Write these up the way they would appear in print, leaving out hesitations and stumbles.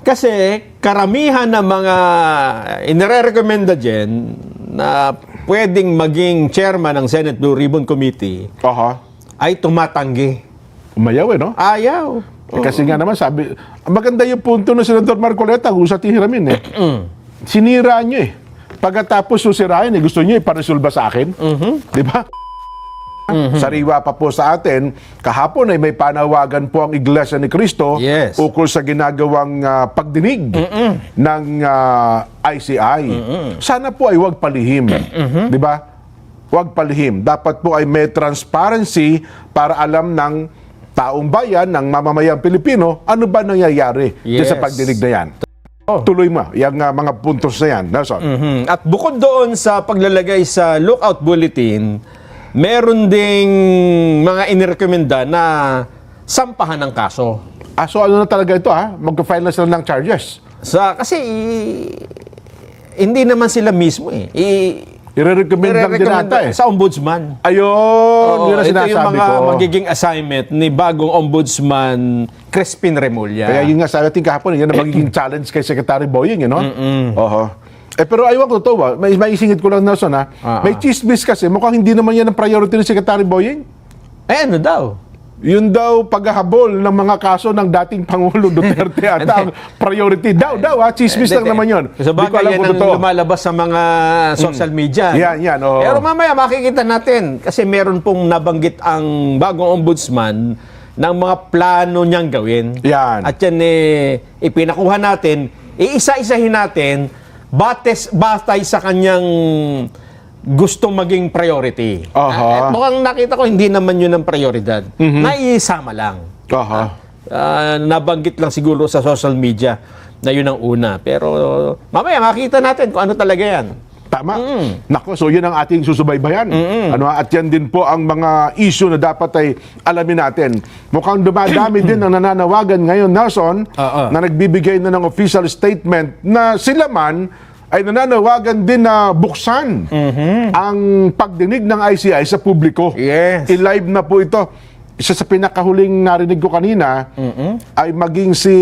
Kasi karamihan ng mga inirekomenda dyan na pwedeng maging chairman ng Senate Blue Ribbon Committee ay tumatanggi. Umayaw no? Ayaw. Kasi nga naman sabi, maganda yung punto ng Senador Marcoleta, gusto tihiramin Sinira nyo Pagkatapos susirain gusto nyo iparesolba sa akin. Di ba? Sariwa pa po sa atin, kahapon ay may panawagan po ang Iglesia ni Cristo ukol sa ginagawang pagdinig ng ICI. Sana po ay huwag palihim. Di ba? Huwag palihim. Dapat po ay may transparency para alam ng taong bayan, ng mamamayang Pilipino, ano ba nangyayari sa pagdinig na yan. Tuloy mo, yung mga puntos na yan, Nelson. At bukod doon sa paglalagay sa lookout bulletin, meron ding mga inirekomenda na sampahan ng kaso. So ano na talaga ito Mag-file na sila ng charges? Kasi hindi naman sila mismo I-recommend lang din ata sa ombudsman. Ayun, yun ang ito sinasabi yung mga ko. magiging assignment ni bagong ombudsman Crispin Remulla. Kaya yun nga sabi natin kahapon, yan ang magiging challenge kay Secretary Boying, pero ayaw ko totoo may isingit ko lang, Nelson, may chismis kasi, mukhang hindi naman yan ang priority ni Secretary Boying. Ano daw? Yun daw paghahabol ng mga kaso ng dating Pangulo Duterte at ang priority. Chismis lang naman yun. Sa bagay yan ang lumalabas sa mga social media. Yan. Pero mamaya makikita natin, kasi meron pong nabanggit ang bagong ombudsman ng mga plano niyang gawin. Yan. At yan ipinakuha natin, iisa-isahin natin, batay sa kanyang gustong maging priority. At mukhang nakita ko, hindi naman yun ang prioridad. Naiisama lang. Nabanggit lang siguro sa social media na yun ang una. Pero mamaya makita natin kung ano talaga yan. Tama. Nako, so yun ang ating susubaybayan. At yan din po ang mga issue na dapat ay alamin natin. Mukhang dumadami din ang nananawagan ngayon, Nelson, na nagbibigay na ng official statement na sila man ay nananawagan din na buksan ang pagdinig ng ICI sa publiko. I-live na po ito. Isa sa pinakahuling narinig ko kanina ay maging si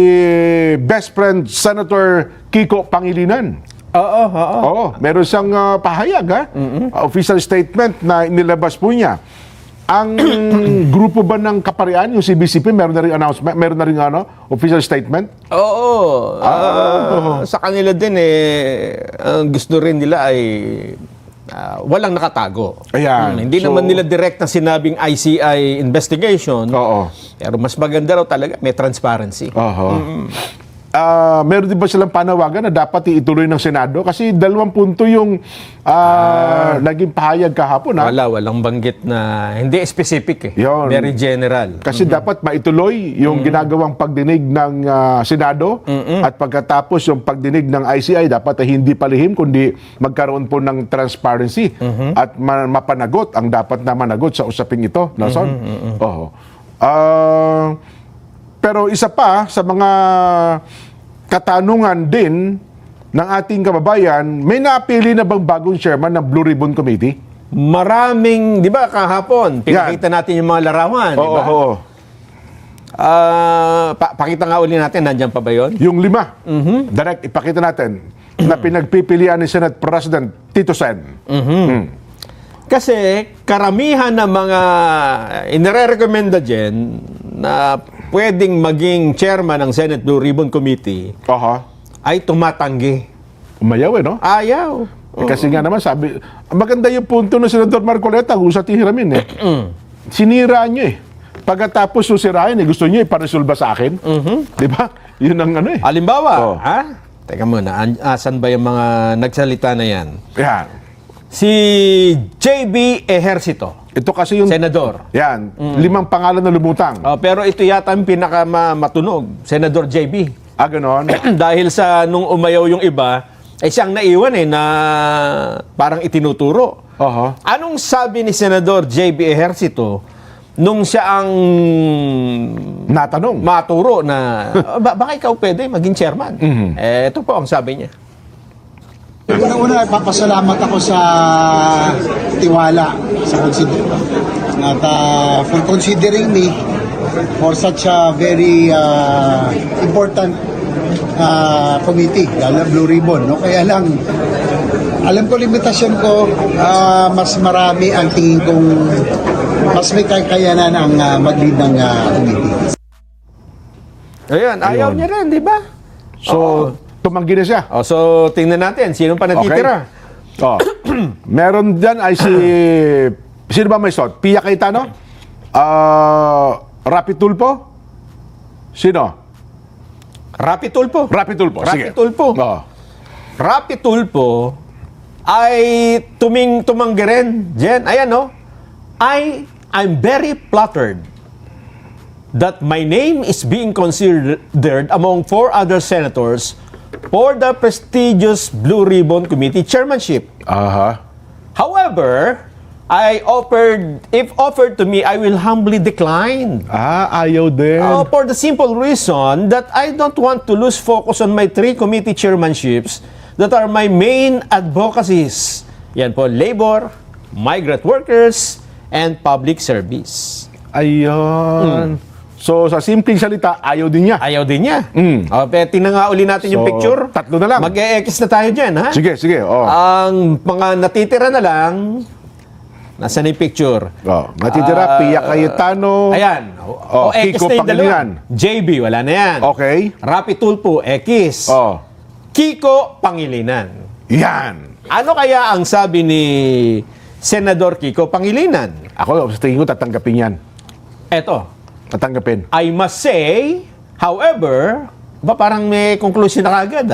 best friend Senator Kiko Pangilinan. Meron siyang pahayag, official statement na inilabas po niya. Ang grupo ba ng Kaparian, yung CBCP, meron na rin announcement, meron na rin official statement? Sa kanila din ang gusto rin nila ay walang nakatago. Hindi naman nila direct na sinabing ICI investigation. Pero mas maganda raw talaga, may transparency. Meron din ba silang panawagan na dapat ituloy ng Senado? Kasi 2 punto yung naging pahayag kahapon. Walang banggit na hindi specific very general. Kasi dapat maituloy yung ginagawang pagdinig ng Senado at pagkatapos yung pagdinig ng ICI dapat ay hindi palihim kundi magkaroon po ng transparency at mapanagot ang dapat na managot sa usaping ito. Nelson? Pero isa pa sa mga katanungan din ng ating kababayan, may napili na bang bagong chairman ng Blue Ribbon Committee? Maraming, di ba, kahapon, pinakita natin yung mga larawan, di ba? Pakita nga uli natin, nandiyan pa ba yun? Yung 5. Direct, ipakita natin na pinagpipilian ni Senate President Tito Sen. Kasi karamihan ng mga inirekomenda dyan na pwedeng maging chairman ng Senate Blue Ribbon Committee ay tumatanggi. Umayaw no? Ayaw. Kasi nga naman sabi, maganda yung punto ng Senador Marcoleta, gusto tihiramin Sinira nyo Pagkatapos susirain gusto nyo iparesolba sa akin. Di ba? Yun ang Halimbawa, teka muna, asan ba yung mga nagsalita na yan? Si JB Ejercito. Ito kasi yung senador. 5 pangalan na lumutang. Pero ito yata ang pinakamatunog, Senador JB. Ganon? Dahil sa nung umayaw yung iba, ay siyang naiwan na parang itinuturo. Anong sabi ni Senador JB Ejercito nung siya ang maturo na baka ikaw pwede maging chairman? Ito po ang sabi niya. Una-una, papasalamat ako sa tiwala sa at for considering me for such a very important committee, lalo Blue Ribbon. No? Kaya lang, alam ko limitasyon ko, mas marami ang tingin kong mas may kakayanan ang mag-lead ng committee. Ayun, ayaw niya rin, di ba? So, tumanggi na siya. So, tingnan natin, sino pa natitira? Oh. Meron dyan ay si... Sino ba may slot? Pia Cayetano? Rapi Tulfo? Sino? Rapi Tulfo. Rapi Tulfo, sige. Rapi Tulfo. Oh. Rapi Tulfo ay tumanggi rin. Jen, ayan no. I'm very flattered that my name is being considered among 4 other senators for the prestigious Blue Ribbon Committee chairmanship. Aha. However, if offered to me, I will humbly decline. Ayaw din. For the simple reason that I don't want to lose focus on my 3 committee chairmanships that are my main advocacies. Yan po, labor, migrant workers, and public service. Ayun. So, sa simpleng salita, ayaw din niya. Ayaw din niya. Tingnan nga uli natin yung So, picture. 3 na lang. Mag-e-X na tayo dyan, ha? Sige, sige. Oh. Ang mga natitira na lang, nasaan yung picture? Natitira, Pia Cayetano. Ayan. X Kiko na yung dalawa. Pangilinan. JB, wala na yan. Okay. Rapi Tulfo, X. Kiko Pangilinan. Yan. Ano kaya ang sabi ni Senador Kiko Pangilinan? Ako, sa tingin ko, tatanggapin yan. Eto, Tatanggapin. I must say, however, parang may conclusion na kagad.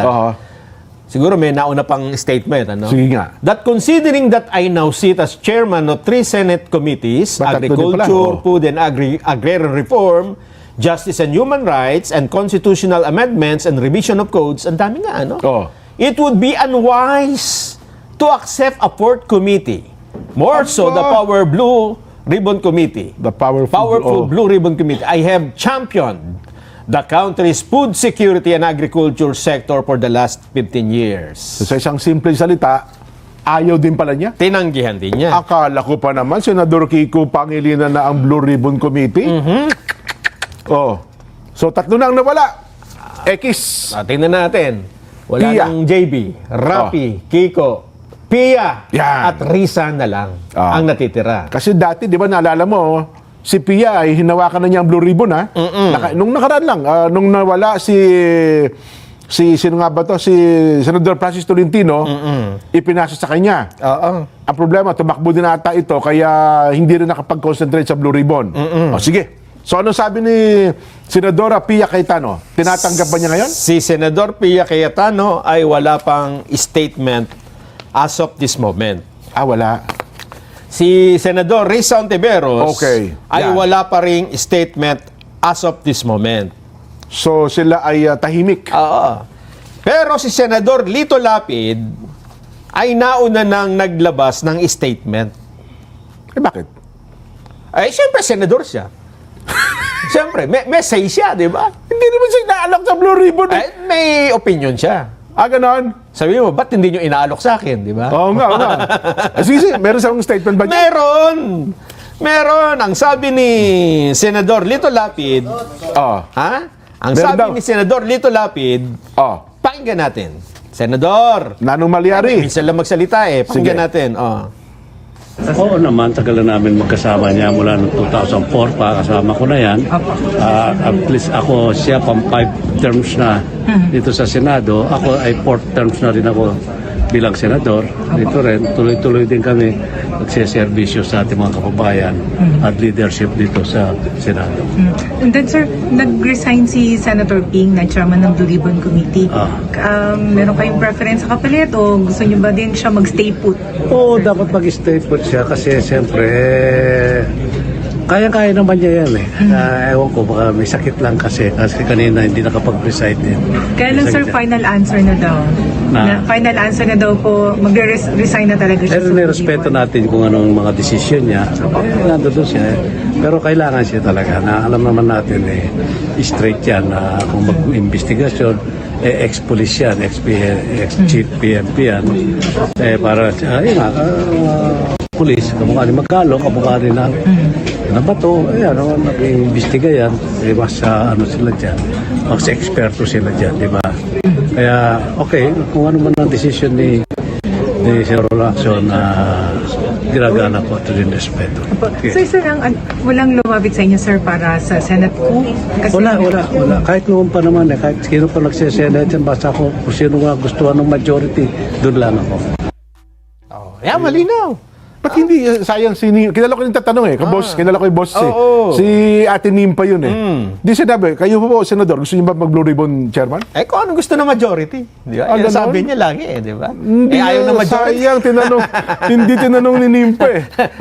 Siguro may nauna pang statement. Ano? Sige nga. That considering that I now sit as chairman of 3 Senate committees, Agriculture, Food and Agrarian Reform, Justice and Human Rights, and Constitutional Amendments and Revision of Codes, ang dami nga, ano? It would be unwise to accept a 4th committee. More so, the Power Blue Ribbon Committee. The powerful Blue Ribbon Committee. I have championed the country's food security and agriculture sector for the last 15 years. So, sa isang simpleng salita, ayaw din pala niya. Tinanggihan din niya. Akala ko pa naman, Senador Kiko Pangilinan na ang Blue Ribbon Committee. So, 3 na ang nawala. X. Tingnan natin. Wala Pia. ng JB, Rapi, Kiko, Pia, Yan. at Risa na lang ang natitira. Kasi dati, di ba, naalala mo, si Pia ay hinawakan na niya ang Blue Ribbon, ha? Nung nakaraan lang, nung nawala sino nga ba to? Si Senador Francis Tolentino, ipinasa sa kanya. Ang problema, tumakbo din ata ito, kaya hindi rin nakapag-concentrate sa Blue Ribbon. Sige. So, ano sabi ni Senadora Pia Cayetano? Tinatanggap ba niya ngayon? Si Senador Pia Cayetano ay wala pang statement as of this moment. Wala. Si Senador Risa Ontiveros ay Yan. wala pa ring statement as of this moment. So, sila ay tahimik. Pero si Senador Lito Lapid ay nauna nang naglabas ng statement. Bakit? Ay, siyempre, senador siya. Siyempre, may say siya, di ba? Hindi naman siya inaalok sa Blue Ribbon. Ay, may opinion siya. Ganon? Sabi mo, ba't hindi nyo inaalok sa akin, di ba? Oo nga. Sige, meron siyang statement ba niya? Meron. Ang sabi ni Senador Lito Lapid, Ang Meron sabi daw. ni Senador Lito Lapid, pakinggan natin. Senador, Nanong Maliari. minsan lang magsalita pakinggan natin. Oo naman, tagal na namin magkasama niya mula noong 2004 pa, kasama ko na yan. At least ako, siya pang 5 terms na dito sa Senado. Ako ay 4 terms na rin ako bilang senador. Dito rin, tuloy-tuloy din kami nagsiservisyo sa ating mga kababayan at leadership dito sa Senado. And then sir, nag-resign si Senator Ping na chairman ng Blue Ribbon Committee. Meron kayong preference sa kapalit o gusto niyo ba din siya mag-stay put? Oo, dapat mag-stay put siya kasi siyempre kaya-kaya naman niya yan ewan ko, baka may sakit lang kasi kanina hindi nakapag-recite din. Kaya lang sir, final answer na daw. Final answer na daw po, mag-resign na talaga siya. Pero nirespeto natin kung anong mga desisyon niya. Nandun siya. Pero kailangan siya talaga na alam naman natin straight yan na kung mag-investigasyon, ex-police yan, ex-chief PNP yan. Para, police, kamukha ni Magkalo, kamukha rin ng nabato, ayan, nag-iimbestiga yan, di ba, sa ano sila dyan, mas eksperto sila dyan, di ba? Kaya, okay, kung ano man ang decision ni Sir Lacson na ginagana ko ito din respeto. Okay. So, sir, walang lumapit sa inyo, sir, para sa Senate coup? Kasi Wala. Kahit noon pa naman, kahit sino pa nagsisenate yan, basta ako kung sino nga gustuhan ng majority, doon lang ako. Yeah, malinaw. Ba't hindi, sayang kilala ko yung tatanong kaboss, kilala ko yung boss Oo. si Ate Nim pa yun Di sinabi, kayo po, Senador, gusto niyo ba mag-Blue Ribbon Chairman? Kung ano gusto ng majority. Di ba? Yan Ganon? sabi niya lagi di ba? Hindi Ayaw na, ng majority. sayang, tinanong, hindi tinanong ni Nim pa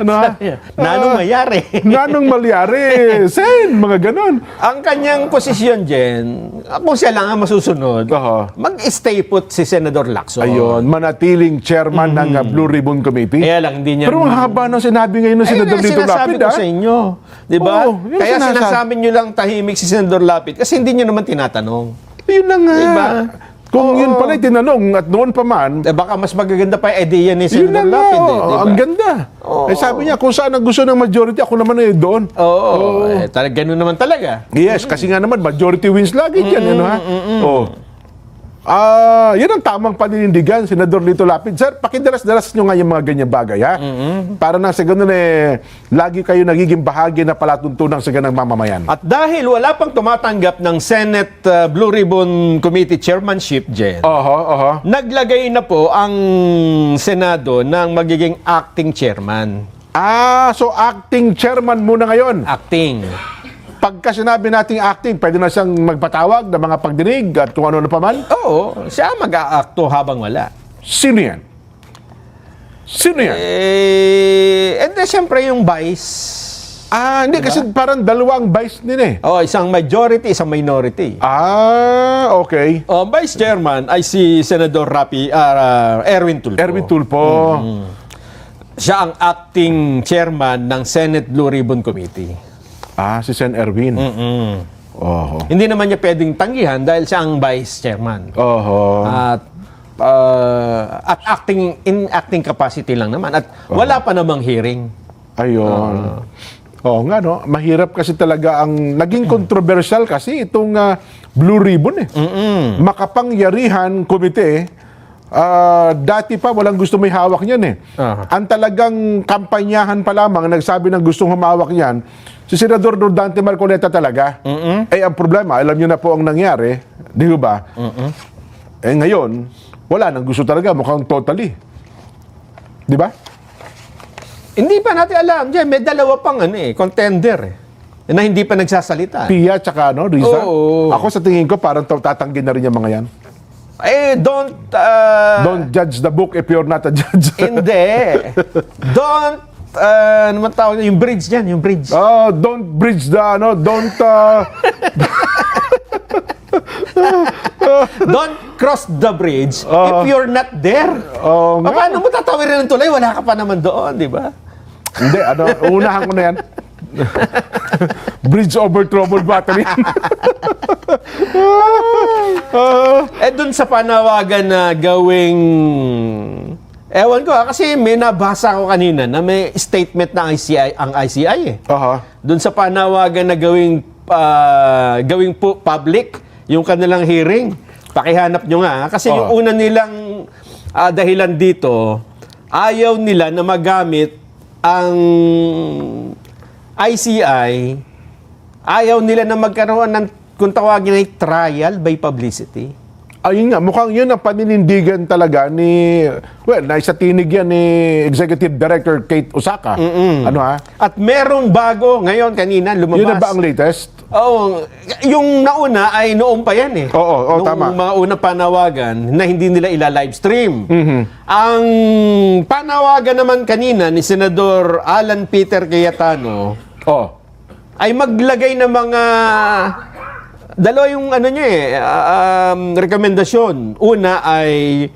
Ano ha? Nanong mayari. Nanong malyari, sen, mga ganon. Ang kanyang posisyon, Jen, kung siya lang ang masusunod, Aha. mag-stay put si Senador Lacson. Ayun, manatiling chairman ng Blue Ribbon Committee. Kaya lang, hindi niya... Pero ang haba ng sinabi ngayon ng Senador Lito sinasabi Lapid, ko sa inyo. Di ba? Oo, yun Kaya sinasabi. sinasabi nyo lang tahimik si Senador Lapid kasi hindi nyo naman tinatanong. Yun na nga. Diba? Kung Oo. yun pala tinanong at noon pa man, Baka mas magaganda pa yung ideya ni yun na Senador nga. Lapid. Di ba? Ang ganda. Sabi niya, kung saan ang gusto ng majority, ako naman doon. Oo. Ganun naman talaga. Yes, kasi nga naman, majority wins lagi dyan. Ano, ha? Yan ang tamang paninindigan, Senador Lito Lapid. Sir, pakidalas-dalas nyo nga yung mga ganyan bagay, ha? Para na sa ganun lagi kayo nagiging bahagi na palatuntunan sa ganang mamamayan. At dahil wala pang tumatanggap ng Senate Blue Ribbon Committee chairmanship, Jen, naglagay na po ang Senado ng magiging acting chairman. So acting chairman muna ngayon. Acting. Pagka sinabi nating acting, pwede na siyang magpatawag ng mga pagdinig at kung ano na paman. Oo, siya mag-aakto habang wala. Sino yan? Sino yan? And then, siyempre, yung vice. Hindi, kasi parang dalawang vice din Isang majority, isang minority. Okay. Vice chairman ay si Senador Erwin Tulfo. Erwin Tulfo. Siya ang acting chairman ng Senate Blue Ribbon Committee. Si Sen Erwin. Hindi naman niya pwedeng tanggihan dahil siya ang vice chairman. At in acting capacity lang naman. At wala pa namang hearing. Ayun. Oo nga, no? Mahirap kasi talaga ang naging controversial kasi itong Blue Ribbon Makapangyarihan komite. Dati pa walang gusto may hawak niyan Ang talagang kampanyahan pa lamang nagsabi ng gustong humawak niyan si Senador Dante Marcoleta talaga. Ang problema, alam niyo na po ang nangyari, di ba? Ngayon, wala nang gusto talaga, mukhang totally. Di ba? Hindi pa natin alam. Diyan, may dalawa pang contender na hindi pa nagsasalita. Pia tsaka Riza. Oo. Ako sa tingin ko parang tatanggi na rin yung mga yan. Don't judge the book if you're not a judge. Hindi. Don't, ano man tawag, yung bridge dyan, yung bridge. Don't bridge the, Don't cross the bridge if you're not there. Paano mo tatawirin ng tulay? Wala ka pa naman doon, di ba? Hindi, unahan ko na yan. Bridge over troubled battery. Dun sa panawagan na gawing... Ewan ko kasi may nabasa ko kanina na may statement ng ICI Dun sa panawagan na gawing public yung kanilang hearing. Pakihanap nyo nga. Kasi yung una nilang dahilan dito, ayaw nila na magamit ang ICI, ayaw nila na magkaroon ng kung tawagin ay trial by publicity. Ayun nga, mukhang yun ang paninindigan talaga ni, naisa tinig yan ni Executive Director Kate Osaka. Ano ha? At merong bago ngayon, kanina, lumabas. Yun na ba ang latest? Yung nauna ay noon pa yan Oo, Nung tama. mga unang panawagan na hindi nila ila-livestream. Ang panawagan naman kanina ni Senador Alan Peter Cayetano ay maglagay ng mga dalawa yung rekomendasyon. Una ay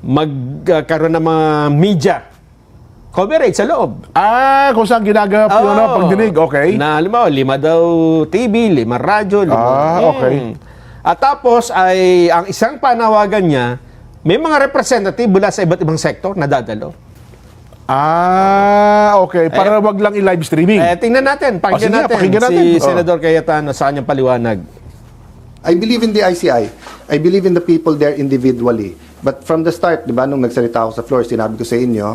magkaroon ng mga media coverage sa loob. Kung saan ginagawa po pagdinig, okay. Na, 5 daw TV, 5 radyo, 5. Okay. At tapos ay, ang isang panawagan niya, may mga representative mula sa iba't ibang sektor na dadalo. Okay. Para wag lang i-live streaming. Tingnan natin, sige, pakinggan natin pakinggan natin. si Senador Cayetano sa kanyang paliwanag. I believe in the ICI. I believe in the people there individually. But from the start, di ba, nung nagsalita ako sa floor, sinabi ko sa inyo,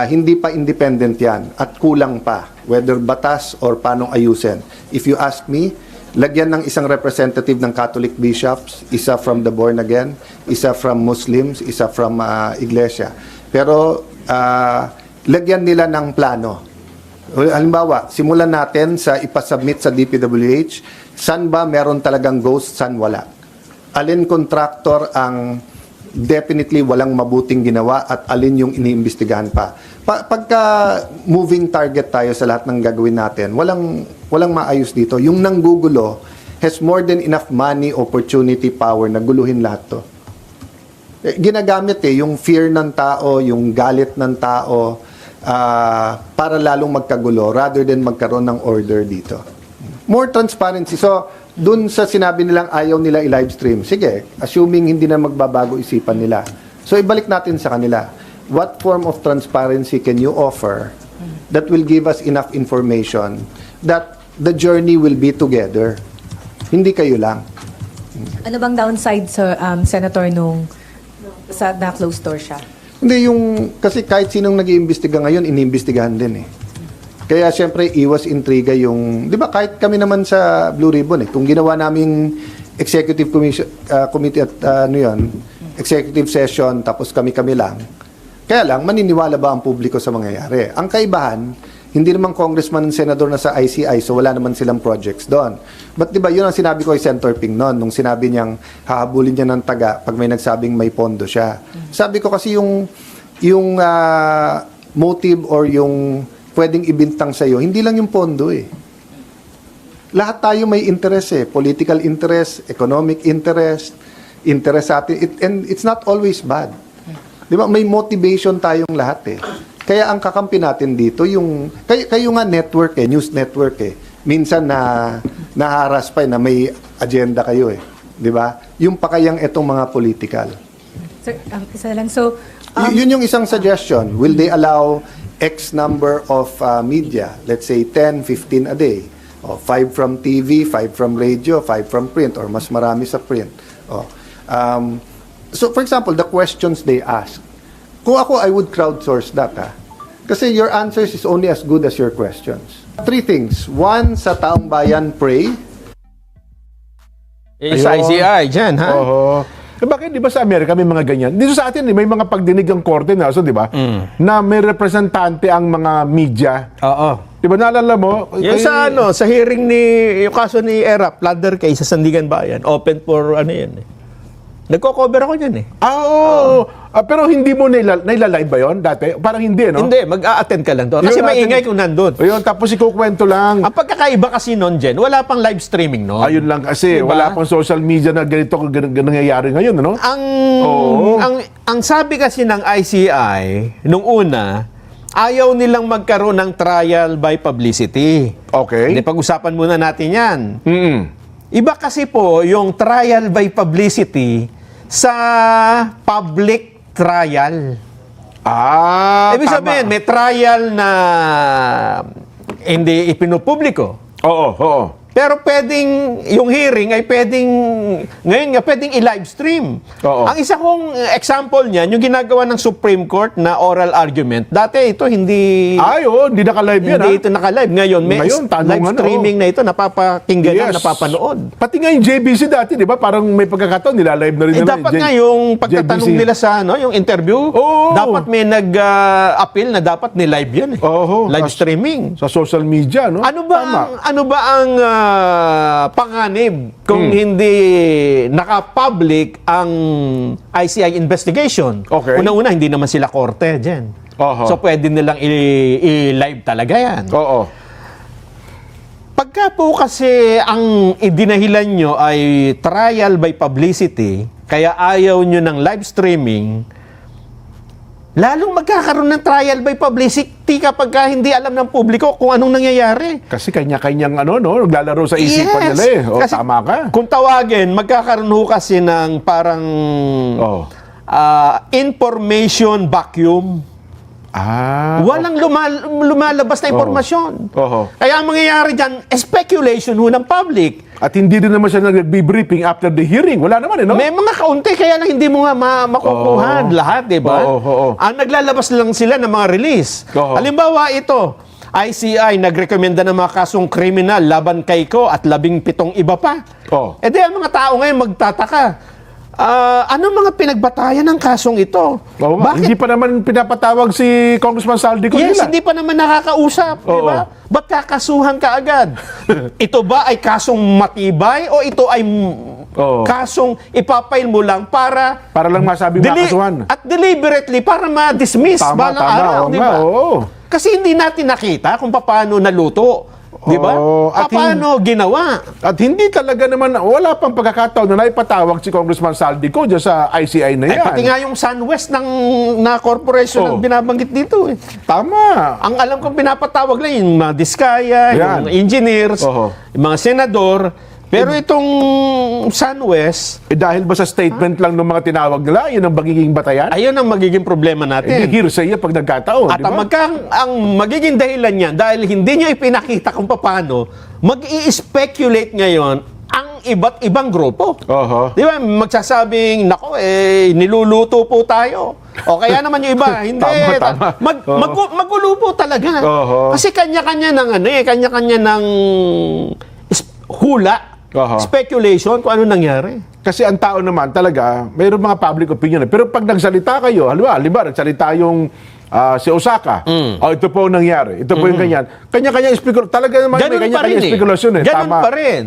hindi pa independent yan at kulang pa, whether batas or paano ayusin. If you ask me, lagyan ng isang representative ng Catholic bishops, isa from the born again, isa from Muslims, isa from Iglesia. Pero lagyan nila ng plano. Halimbawa, simulan natin sa ipasubmit sa DPWH, saan ba meron talagang ghost, saan wala. Alin contractor ang definitely walang mabuting ginawa at alin yung iniimbestigahan pa. Pagka moving target tayo sa lahat ng gagawin natin, walang maayos dito. Yung nanggugulo has more than enough money, opportunity, power na guluhin lahat to. Ginagamit yung fear ng tao, yung galit ng tao para lalong magkagulo rather than magkaroon ng order dito. More transparency. So, dun sa sinabi nilang ayaw nila i-live stream, sige, assuming hindi na magbabago isipan nila. So, ibalik natin sa kanila. What form of transparency can you offer that will give us enough information that the journey will be together? Hindi kayo lang. Ano bang downside sa Senator nung sa na-closed door siya? Hindi, kasi kahit sinong nag-iimbestiga ngayon, iniimbestigahan din eh. Kaya siyempre, iwas intriga yung, di ba kahit kami naman sa Blue Ribbon kung ginawa naming executive committee at executive session, tapos kami-kami lang, kaya lang, maniniwala ba ang publiko sa mangyayari? Ang kaibahan, hindi naman congressman and senador na sa ICI, so wala naman silang projects doon. But di ba, yun ang sinabi ko kay Senator Ping noon, nung sinabi niyang hahabulin niya ng taga pag may nagsabing may pondo siya. Sabi ko kasi yung motive or yung pwedeng ibintang sa'yo, hindi lang yung pondo Lahat tayo may interest political interest, economic interest, interest sa atin, and it's not always bad. Di ba? May motivation tayong lahat Kaya ang kakampi natin dito, kayo nga network news network Minsan naharas pa na may agenda kayo Di ba? Yung pakayang etong mga political. Sir, isa lang. So, Yun yung isang suggestion. Will they allow X number of media, let's say 10, 15 a day, 5 from TV, 5 from radio, 5 from print, or mas marami sa print. So for example, the questions they ask, kung ako, I would crowdsource that. Kasi your answers is only as good as your questions. 3 things. 1, sa taong bayan, pray. Sa ICI, dyan, ha? Bakit, di ba sa Amerika may mga ganyan? Dito sa atin, may mga pagdinig ang korte na, so, di ba? Na may representante ang mga media. Oo. Di ba, naalala mo? Yung sa hearing yung kaso ni Erap, plunder case sa Sandigan Bayan, open for yun Nagko-cover ako yan Oo. Pero hindi mo nailalive ba yun dati? Parang hindi, no? Hindi, mag-a-attend ka lang doon. Kasi Yun, maingay kung nandun. Ayun, tapos ikukwento lang. Ang pagkakaiba kasi noon, Jen, wala pang live streaming noon. Ayun lang kasi, Diba? wala pang social media na ganito nangyayari ngayon, no? Ang sabi kasi ng ICI, nung una, ayaw nilang magkaroon ng trial by publicity. Okay. Hindi, pag-usapan muna natin yan. Mm-mm. Iba kasi po yung trial by publicity sa public trial. Ibig tama. sabihin, may trial na hindi ipinupubliko. Oo. Pero pwedeng, yung hearing ay pwedeng, ngayon nga, pwedeng i-live stream. Oo. Ang isa kong example niyan, yung ginagawa ng Supreme Court na oral argument. Dati ito hindi... Hindi naka-live yan, Hindi ito naka-live. Ngayon, may tanungan live streaming na ito, napapakinggan na, napapanood. Pati nga yung JBC dati, di ba? Parang may pagkakataon, nila-live na rin nila. Dapat nga yung pagtatanong JBC. nila sa yung interview, Oo. dapat may nag-appeal na dapat ni-live yan. Oo. Live streaming. Sa social media, no? Ano ba ang panganib kung hindi naka-public ang ICI investigation? Okay. Una-una, hindi naman sila korte dyan. So, pwede nilang i-live talaga yan. Oo. Pagka po kasi ang idinahilan nyo ay trial by publicity, kaya ayaw nyo ng live streaming, lalong magkakaroon ng trial by publicity kapag hindi alam ng publiko kung anong nangyayari. Kasi kanya-kanyang naglalaro sa isipan nila Kasi tama ka. Kung tawagin, magkakaroon ho kasi ng parang information vacuum. Walang lumalabas na impormasyon. Oho. Kaya ang mangyayari dyan, speculation ho ng public. At hindi din naman siya nag-briefing after the hearing. Wala naman, no? May mga kaunti, kaya lang hindi mo nga makukuha lahat, di ba? Oo. Ang naglalabas lang sila ng mga release. Oo. Halimbawa ito, ICI nagrekomenda ng mga kasong kriminal laban kay Ko at 17 iba pa. Oo. E di ang mga tao ngayon magtataka, ano mga pinagbatayan ng kasong ito? Oo nga, hindi pa naman pinapatawag si Congressman Saldico Yes, nila. hindi pa naman nakakausap, di Oo. ba? Ba't kakasuhan ka agad? Ito ba ay kasong matibay o ito ay Oo. kasong ipapail mo lang para Para lang masabi makasuhan. at deliberately para ma-dismiss balang araw, oo di nga, ba? oo. Kasi hindi natin nakita kung paano naluto, di ba? Oo, at Paano ginawa? At hindi talaga naman, wala pang pagkakataon na naipatawag si Congressman Saldico dyan sa ICI na Ay, yan. pati nga yung SunWest na corporation ang Oo. binabanggit dito. Eh. Tama. Ang alam kong pinapatawag lang yung mga diskaya, Yan. yung engineers, Oho. yung mga senador. Pero itong SunWest, Dahil ba sa statement lang ng mga tinawag nila, yun ang magiging batayan? ayun ang magiging problema Hindi natin. hearsay yan pag nagkataon, At di ba? ang magiging dahilan niyan, dahil hindi niya ipinakita kung paano, mag-i-speculate ngayon ang iba't ibang grupo. Oho. Di ba? Magsasabing, nako, niluluto po tayo. O kaya naman yung iba, hindi. Tama. Oo. Magulo po talaga. Oho. Kasi kanya-kanya ng kanya-kanya ng hula, Oho. speculation kung ano nangyari. Kasi ang tao naman talaga, mayroong mga public opinion. Pero pag nagsalita kayo, halimbawa, nagsalita yung si Osaka, ito po ang nangyari, ito po yung ganyan. Kanya-kanya talaga naman may Ganun pa rin kanya-kanya eh. spekulasyon eh. Ganun Tama. pa rin.